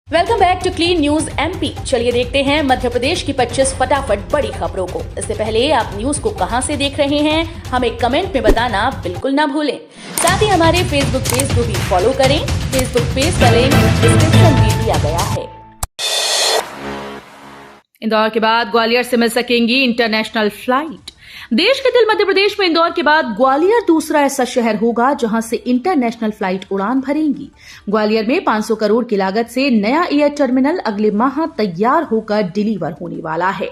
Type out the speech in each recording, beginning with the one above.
Welcome back to clean news MP. चलिए देखते हैं मध्य प्रदेश की 25 फटाफट बड़ी खबरों को। इससे पहले आप न्यूज को कहां से देख रहे हैं हमें कमेंट में बताना बिल्कुल ना भूलें। साथ ही हमारे फेसबुक पेज को भी फॉलो करें। फेसबुक पेज का लिंक डिस्क्रिप्शन में दिया गया है। इंदौर के बाद ग्वालियर से मिल सकेंगी इंटरनेशनल फ्लाइट। देश के दिल मध्य प्रदेश में इंदौर के बाद ग्वालियर दूसरा ऐसा शहर होगा जहां से इंटरनेशनल फ्लाइट उड़ान भरेंगी। ग्वालियर में 500 करोड़ की लागत से नया एयर टर्मिनल अगले माह तैयार होकर डिलीवर होने वाला है।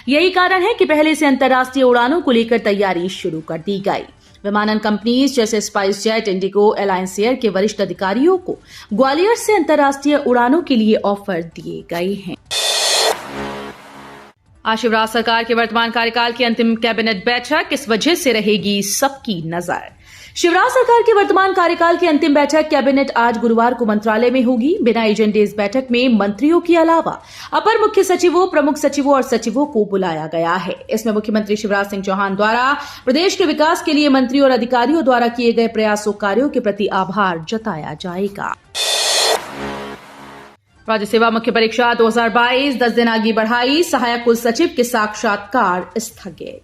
यही कारण है कि पहले से अंतर्राष्ट्रीय उड़ानों को लेकर तैयारी शुरू कर दी गई। विमानन कंपनीज जैसे spice jet, Indigo, alliance air के वरिष्ठ अधिकारियों को ग्वालियर से अंतर्राष्ट्रीय उड़ानों के लिए ऑफर दिए गए हैं। आज शिवराज सरकार के वर्तमान कार्यकाल की अंतिम कैबिनेट बैठक, किस वजह से रहेगी सबकी नजर। शिवराज सरकार के वर्तमान कार्यकाल की अंतिम बैठक कैबिनेट आज गुरुवार को मंत्रालय में होगी। बिना एजेंडे इस बैठक में मंत्रियों के अलावा अपर मुख्य सचिवों, प्रमुख सचिवों और सचिवों को बुलाया गया है। इसमें मुख्यमंत्री शिवराज सिंह चौहान द्वारा प्रदेश के विकास के लिए मंत्रियों और अधिकारियों द्वारा किए गए प्रयासों, कार्यों के प्रति आभार जताया जाएगा। राज्य सेवा मुख्य परीक्षा 2022 10 दिन आगे बढ़ाई, सहायक कुल सचिव के साक्षात्कार स्थगित।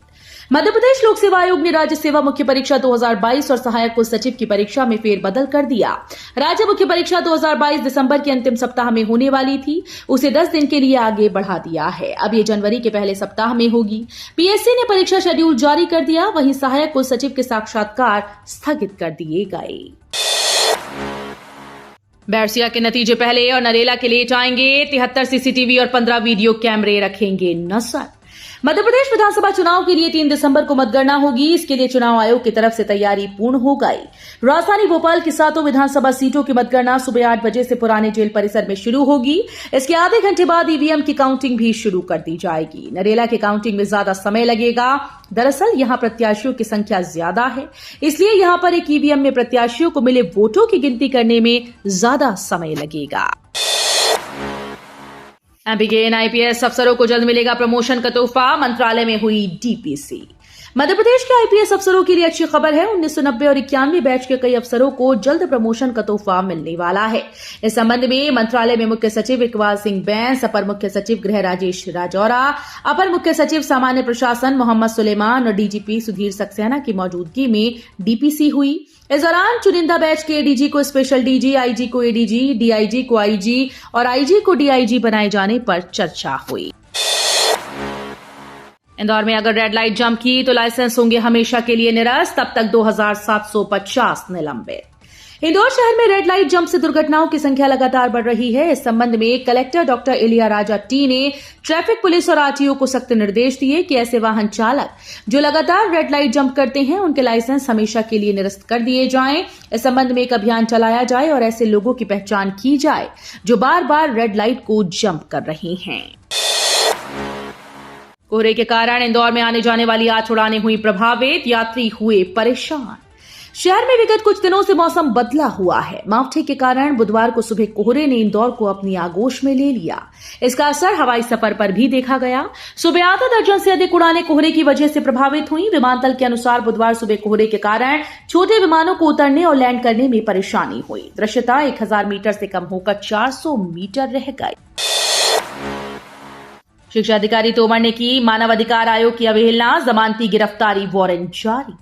मध्य प्रदेश लोक सेवा आयोग ने राज्य सेवा मुख्य परीक्षा 2022 और सहायक कुल सचिव की परीक्षा में फेरबदल कर दिया। राज्य मुख्य परीक्षा 2022 दिसंबर के अंतिम सप्ताह में होने वाली थी, उसे 10 दिन के लिए आगे बढ़ा दिया है। अब ये जनवरी के पहले सप्ताह में होगी। पीएससी ने परीक्षा शेड्यूल जारी कर दिया, वहीं सहायक कुल सचिव के साक्षात्कार स्थगित कर दिए गए। बैरसिया के नतीजे पहले और नरेला के लेट आएंगे। 73 सीसीटीवी और 15 वीडियो कैमरे रखेंगे नजर। मध्य प्रदेश विधानसभा चुनाव के लिए 3 दिसंबर को मतगणना होगी। इसके लिए चुनाव आयोग की तरफ से तैयारी पूर्ण हो गई। राजधानी भोपाल की 7 विधानसभा सीटों की मतगणना सुबह 8 बजे से पुराने जेल परिसर में शुरू होगी। इसके आधे घंटे बाद ईवीएम की काउंटिंग भी शुरू कर दी जाएगी। नरेला की काउंटिंग में ज्यादा समय लगेगा। दरअसल यहां प्रत्याशियों की संख्या ज्यादा है, इसलिए यहां पर एक ईवीएम में प्रत्याशियों को मिले वोटों की गिनती करने में ज्यादा समय लगेगा। एमपी के आईपीएस अफसरों को जल्द मिलेगा प्रमोशन का तोहफा, मंत्रालय में हुई डीपीसी। मध्य प्रदेश के आईपीएस अफसरों के लिए अच्छी खबर है। 1990 और 91 बैच के कई अफसरों को जल्द प्रमोशन का तोहफा मिलने वाला है। इस संबंध में मंत्रालय में मुख्य सचिव इकबाल सिंह बैंस, अपर मुख्य सचिव गृह राजेश राजौरा, अपर मुख्य सचिव सामान्य प्रशासन मोहम्मद सुलेमान और डीजीपी सुधीर सक्सेना की मौजूदगी में डीपीसी हुई। इस दौरान चुनिंदा बैच के एडीजी को स्पेशल डीजी, आईजी को एडीजी, डीआईजी को आईजी और आईजी को डीआईजी बनाए जाने पर चर्चा हुई। इंदौर में अगर रेड लाइट जंप की तो लाइसेंस होंगे हमेशा के लिए निरस्त, तब तक 2750 निलंबित। इंदौर शहर में रेड लाइट जंप से दुर्घटनाओं की संख्या लगातार बढ़ रही है। इस संबंध में कलेक्टर डॉक्टर इलिया राजा टी ने ट्रैफिक पुलिस और आरटीओ को सख्त निर्देश दिए कि ऐसे वाहन चालक जो लगातार रेड लाइट जंप करते हैं उनके लाइसेंस हमेशा के लिए निरस्त कर दिए जाएं। इस संबंध में एक अभियान चलाया जाए और ऐसे लोगों की पहचान की जाए जो बार बार रेड लाइट को जंप कर रहे हैं। कोहरे के कारण इंदौर में आने जाने वाली 8 उड़ानें हुई प्रभावित, यात्री हुए परेशान। शहर में विगत कुछ दिनों से मौसम बदला हुआ है। मावठे के कारण बुधवार को सुबह कोहरे ने इंदौर को अपनी आगोश में ले लिया। इसका असर हवाई सफर पर भी देखा गया। सुबह आधा दर्जन से अधिक उड़ानें कोहरे की वजह से प्रभावित हुई। विमानतल के अनुसार बुधवार सुबह कोहरे के कारण छोटे विमानों को उतरने और लैंड करने में परेशानी हुई। दृश्यता 1000 मीटर से कम होकर 400 मीटर रह गई। शिक्षा अधिकारी तोमर ने की मानव अधिकार आयोग की अवहेलना, जमानती गिरफ्तारी वारंट जारी।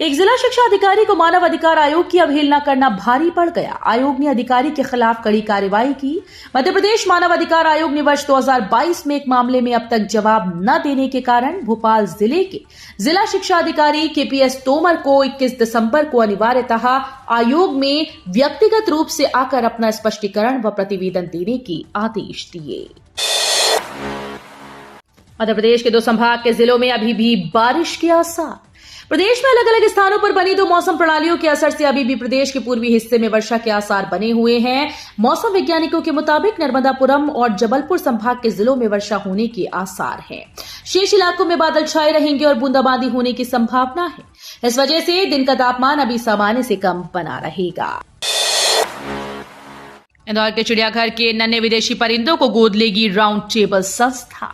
एक जिला शिक्षा अधिकारी को मानव अधिकार आयोग की अवहेलना करना भारी पड़ गया। आयोग ने अधिकारी के खिलाफ कड़ी कार्रवाई की। मध्य प्रदेश मानव अधिकार आयोग ने वर्ष 2022 में एक मामले में अब तक जवाब न देने के कारण भोपाल जिले के जिला शिक्षा अधिकारी केपीएस तोमर को 21 दिसंबर को अनिवार्यतः आयोग में व्यक्तिगत रूप से आकर अपना स्पष्टीकरण व प्रतिवेदन देने के आदेश दिए। मध्य प्रदेश के 2 संभाग के जिलों में अभी भी बारिश के आसार। प्रदेश में अलग अलग स्थानों पर बनी 2 मौसम प्रणालियों के असर से अभी भी प्रदेश के पूर्वी हिस्से में वर्षा के आसार बने हुए हैं। मौसम वैज्ञानिकों के मुताबिक नर्मदापुरम और जबलपुर संभाग के जिलों में वर्षा होने के आसार हैं। शेष इलाकों में बादल छाए रहेंगे और बूंदाबांदी होने की संभावना है। इस वजह से दिन का तापमान अभी सामान्य से कम बना रहेगा। इंदौर के चिड़ियाघर के नन्हे विदेशी परिंदों को गोद लेगी राउंड टेबल संस्था।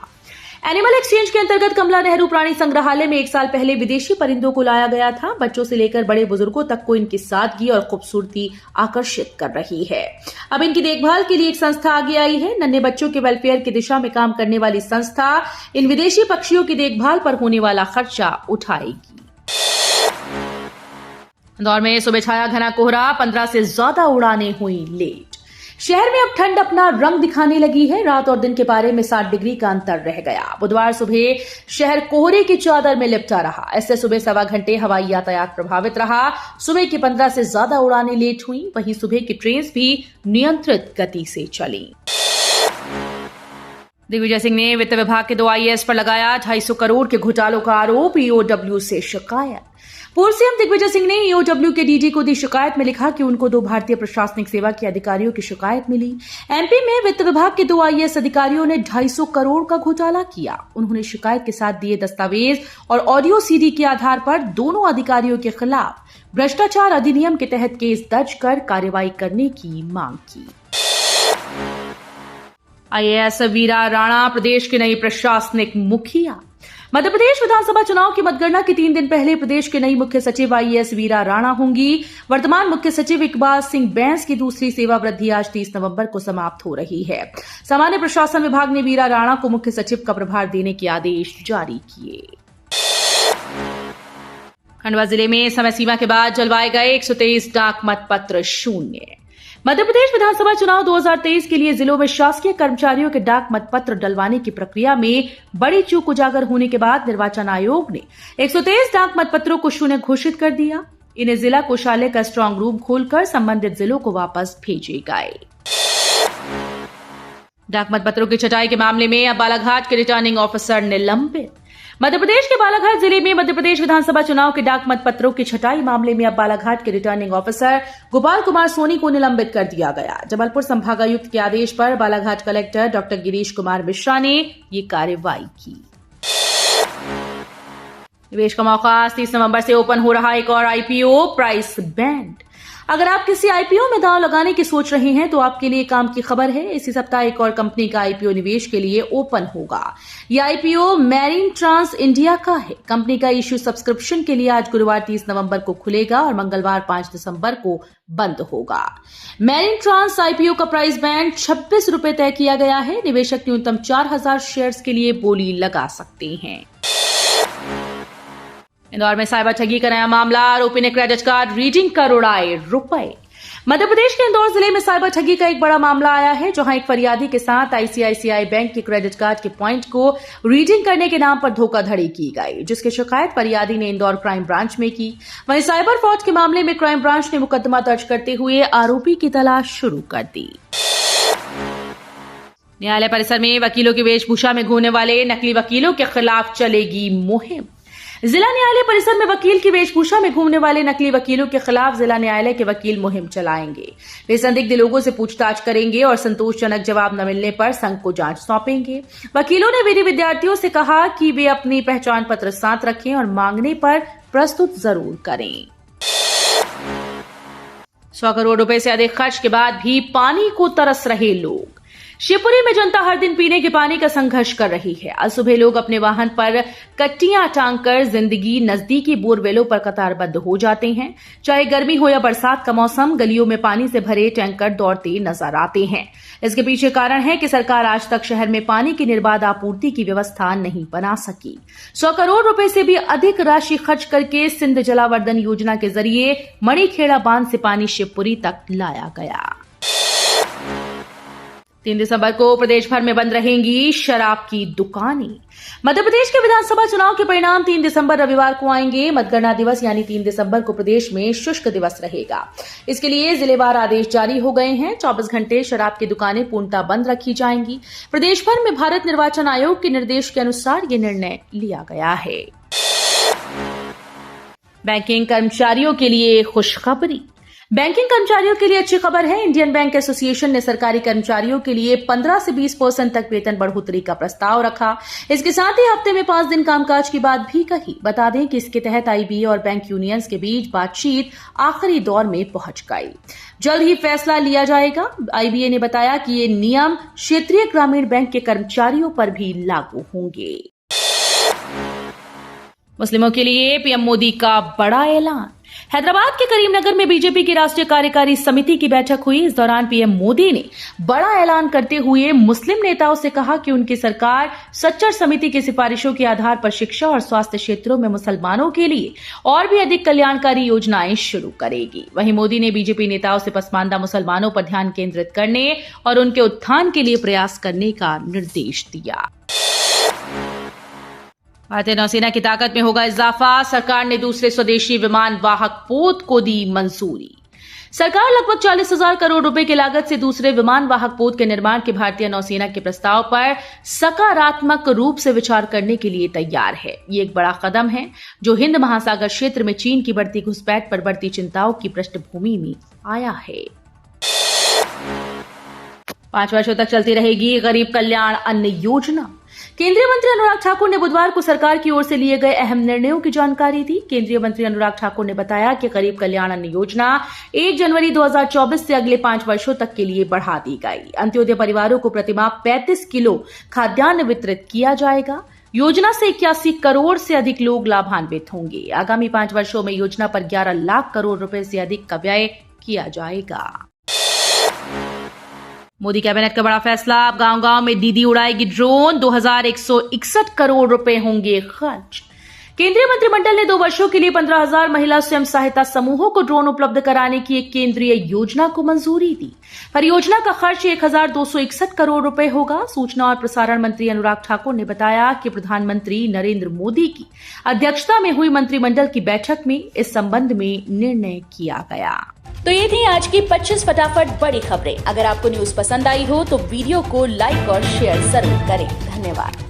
एनिमल एक्सचेंज के अंतर्गत कमला नेहरू प्राणी संग्रहालय में 1 साल पहले विदेशी परिंदों को लाया गया था। बच्चों से लेकर बड़े बुजुर्गों तक को इनकी सादगी और खूबसूरती आकर्षित कर रही है। अब इनकी देखभाल के लिए एक संस्था आगे आई है। नन्हे बच्चों के वेलफेयर की दिशा में काम करने वाली संस्था इन विदेशी पक्षियों की देखभाल पर होने वाला खर्चा उठाएगी। इंदौर में सुबह छाया घना कोहरा, 15 से ज्यादा उड़ानें हुई लेट। शहर में अब ठंड अपना रंग दिखाने लगी है। रात और दिन के पारे में 7 डिग्री का अंतर रह गया। बुधवार सुबह शहर कोहरे की चादर में लिपटा रहा। इससे सुबह 1.25 घंटे हवाई यातायात प्रभावित रहा। सुबह की 15 से ज्यादा उड़ानें लेट हुई। वहीं सुबह की ट्रेन भी नियंत्रित गति से चली। दिग्विजय सिंह ने वित्त विभाग के 2 आईएएस पर लगाया 250 करोड़ के घोटालों का आरोप। ईओडब्ल्यू से शिकायत। पूर्व सीएम दिग्विजय सिंह ने ईओडब्ल्यू के डीजी को दी शिकायत में लिखा कि उनको 2 भारतीय प्रशासनिक सेवा के अधिकारियों की शिकायत मिली। एमपी में वित्त विभाग के 2 आईएएस अधिकारियों ने 250 करोड़ का घोटाला किया। उन्होंने शिकायत के साथ दिए दस्तावेज और ऑडियो सीडी के आधार पर दोनों अधिकारियों के खिलाफ भ्रष्टाचार अधिनियम के तहत केस दर्ज कर कार्रवाई करने की मांग की। आईएएस वीरा राणा प्रदेश के नई प्रशासनिक मुखिया। मध्य प्रदेश विधानसभा चुनाव की मतगणना के 3 दिन पहले प्रदेश के नई मुख्य सचिव आईएएस वीरा राणा होंगी। वर्तमान मुख्य सचिव इकबाल सिंह बैंस की दूसरी सेवा वृद्धि आज 30 नवंबर को समाप्त हो रही है। सामान्य प्रशासन विभाग ने वीरा राणा को मुख्य सचिव का प्रभार देने के आदेश जारी किए। खंडवा जिले में समय सीमा के बाद जलवाए गए 123 डाक मतपत्र शून्य। मध्य प्रदेश विधानसभा चुनाव 2023 के लिए जिलों में शासकीय कर्मचारियों के डाक मतपत्र डलवाने की प्रक्रिया में बड़ी चूक उजागर होने के बाद निर्वाचन आयोग ने 123 डाक मतपत्रों को शून्य घोषित कर दिया। इन्हें जिला कोषालय का स्ट्रांग रूम खोलकर संबंधित जिलों को वापस भेजे गए। डाक मतपत्रों की छटाई के मामले में अब बालाघाट के रिटर्निंग ऑफिसर निलंबित। मध्य प्रदेश के बालाघाट जिले में मध्य प्रदेश विधानसभा चुनाव के डाक मतपत्रों की छटाई मामले में अब बालाघाट के रिटर्निंग ऑफिसर गोपाल कुमार सोनी को निलंबित कर दिया गया। जबलपुर संभागायुक्त के आदेश पर बालाघाट कलेक्टर डॉक्टर गिरीश कुमार मिश्रा ने ये कार्रवाई की। निवेश का मौका 30 नवंबर से ओपन हो रहा एक और आईपीओ प्राइस बैंड। अगर आप किसी आईपीओ में दांव लगाने की सोच रहे हैं तो आपके लिए काम की खबर है। इसी सप्ताह एक और कंपनी का आईपीओ निवेश के लिए ओपन होगा। यह आईपीओ मैरीन ट्रांस इंडिया का है। कंपनी का इश्यू सब्सक्रिप्शन के लिए आज गुरुवार 30 नवंबर को खुलेगा और मंगलवार 5 दिसंबर को बंद होगा। मैरीन ट्रांस आईपीओ का प्राइस बैंड 26 रुपए तय किया गया है। निवेशक न्यूनतम 4000 शेयर्स के लिए बोली लगा सकते हैं। इंदौर में साइबर ठगी का नया मामला। आरोपी ने क्रेडिट कार्ड रीडिंग कर उड़ाए रुपए। मध्य प्रदेश के इंदौर जिले में साइबर ठगी का एक बड़ा मामला आया है, जहां एक फरियादी के साथ आईसीआईसीआई बैंक के क्रेडिट कार्ड के पॉइंट को रीडिंग करने के नाम पर धोखाधड़ी की गई, जिसकी शिकायत फरियादी ने इंदौर क्राइम ब्रांच में की। वहीं साइबर फ्रॉड के मामले में क्राइम ब्रांच ने मुकदमा दर्ज करते हुए आरोपी की तलाश शुरू कर दी। न्यायालय परिसर में वकीलों की वेशभूषा में घूमने वाले नकली वकीलों के खिलाफ चलेगी मुहिम। जिला न्यायालय परिसर में वकील की वेशभूषा में घूमने वाले नकली वकीलों के खिलाफ जिला न्यायालय के वकील मुहिम चलाएंगे। वे संदिग्ध लोगों से पूछताछ करेंगे और संतोषजनक जवाब न मिलने पर संघ को जांच सौंपेंगे। वकीलों ने विधि विद्यार्थियों से कहा कि वे अपनी पहचान पत्र साथ रखें और मांगने पर प्रस्तुत जरूर करें। 100 करोड़ रुपए से अधिक खर्च के बाद भी पानी को तरस रहे लोग। शिवपुरी में जनता हर दिन पीने के पानी का संघर्ष कर रही है। आज सुबह लोग अपने वाहन पर कट्टियां टांगकर जिंदगी नजदीकी बोरवेलों पर कतारबद्ध हो जाते हैं। चाहे गर्मी हो या बरसात का मौसम, गलियों में पानी से भरे टैंकर दौड़ते नजर आते हैं। इसके पीछे कारण है कि सरकार आज तक शहर में पानी की निर्बाध आपूर्ति की व्यवस्था नहीं बना सकी। 100 करोड़ रुपए से भी अधिक राशि खर्च करके सिंध जलावर्धन योजना के जरिए मणिखेड़ा बांध से पानी शिवपुरी तक लाया गया। 3 दिसंबर को प्रदेश भर में बंद रहेंगी शराब की दुकानें। मध्य प्रदेश के विधानसभा चुनाव के परिणाम 3 दिसंबर रविवार को आएंगे। मतगणना दिवस यानी 3 दिसंबर को प्रदेश में शुष्क दिवस रहेगा। इसके लिए जिलेवार आदेश जारी हो गए हैं। 24 घंटे शराब की दुकानें पूर्णतः बंद रखी जाएंगी। प्रदेश भर में भारत निर्वाचन आयोग के निर्देश के अनुसार ये निर्णय लिया गया है। बैंकिंग कर्मचारियों के लिए खुशखबरी। बैंकिंग कर्मचारियों के लिए अच्छी खबर है। इंडियन बैंक एसोसिएशन ने सरकारी कर्मचारियों के लिए 15 से 20% तक वेतन बढ़ोतरी का प्रस्ताव रखा। इसके साथ ही हफ्ते में 5 दिन कामकाज की बात भी कही। बता दें कि इसके तहत आईबीए और बैंक यूनियंस के बीच बातचीत आखिरी दौर में पहुंच गई। जल्द ही फैसला लिया जाएगा। आईबीए ने बताया कि ये नियम क्षेत्रीय ग्रामीण बैंक के कर्मचारियों पर भी लागू होंगे। मुस्लिमों के लिए पीएम मोदी का बड़ा ऐलान। हैदराबाद के करीमनगर में बीजेपी की राष्ट्रीय कार्यकारी समिति की बैठक हुई। इस दौरान पीएम मोदी ने बड़ा ऐलान करते हुए मुस्लिम नेताओं से कहा कि उनकी सरकार सच्चर समिति की सिफारिशों के आधार पर शिक्षा और स्वास्थ्य क्षेत्रों में मुसलमानों के लिए और भी अधिक कल्याणकारी योजनाएं शुरू करेगी। वहीं मोदी ने बीजेपी नेताओं से पसमानदा मुसलमानों पर ध्यान केंद्रित करने और उनके उत्थान के लिए प्रयास करने का निर्देश दिया। भारतीय नौसेना की ताकत में होगा इजाफा। सरकार ने दूसरे स्वदेशी विमान वाहक पोत को दी मंजूरी। सरकार लगभग 40,000 करोड़ रुपए की लागत से दूसरे विमान वाहक पोत के निर्माण के भारतीय नौसेना के प्रस्ताव पर सकारात्मक रूप से विचार करने के लिए तैयार है। ये एक बड़ा कदम है जो हिंद महासागर क्षेत्र में चीन की बढ़ती घुसपैठ पर बढ़ती चिंताओं की पृष्ठभूमि में आया है। 5 वर्षों तक चलती रहेगी गरीब कल्याण अन्न योजना। केंद्रीय मंत्री अनुराग ठाकुर ने बुधवार को सरकार की ओर से लिए गए अहम निर्णयों की जानकारी दी। केंद्रीय मंत्री अनुराग ठाकुर ने बताया कि गरीब कल्याण अन्न योजना 1 जनवरी 2024 से अगले 5 वर्षों तक के लिए बढ़ा दी गई। अंत्योदय परिवारों को प्रतिमाह 35 किलो खाद्यान्न वितरित किया जाएगा। योजना से 81 करोड़ से अधिक लोग लाभान्वित होंगे। आगामी 5 वर्षों में योजना पर 11 लाख करोड़ रुपए से अधिक का व्यय किया जाएगा। मोदी कैबिनेट का बड़ा फैसला। अब गांव-गांव में दीदी उड़ाएगी ड्रोन। 2161 करोड़ रुपए होंगे खर्च। केंद्रीय मंत्रिमंडल ने 2 वर्षों के लिए 15,000 महिला स्वयं सहायता समूहों को ड्रोन उपलब्ध कराने की एक केंद्रीय योजना को मंजूरी दी। परियोजना का खर्च 1,261 करोड़ रुपए होगा। सूचना और प्रसारण मंत्री अनुराग ठाकुर ने बताया कि प्रधानमंत्री नरेंद्र मोदी की अध्यक्षता में हुई मंत्रिमंडल की बैठक में इस संबंध में निर्णय किया गया। तो ये थी आज की 25 फटाफट बड़ी खबरें। अगर आपको न्यूज पसंद आई हो तो वीडियो को लाइक और शेयर जरूर करें। धन्यवाद।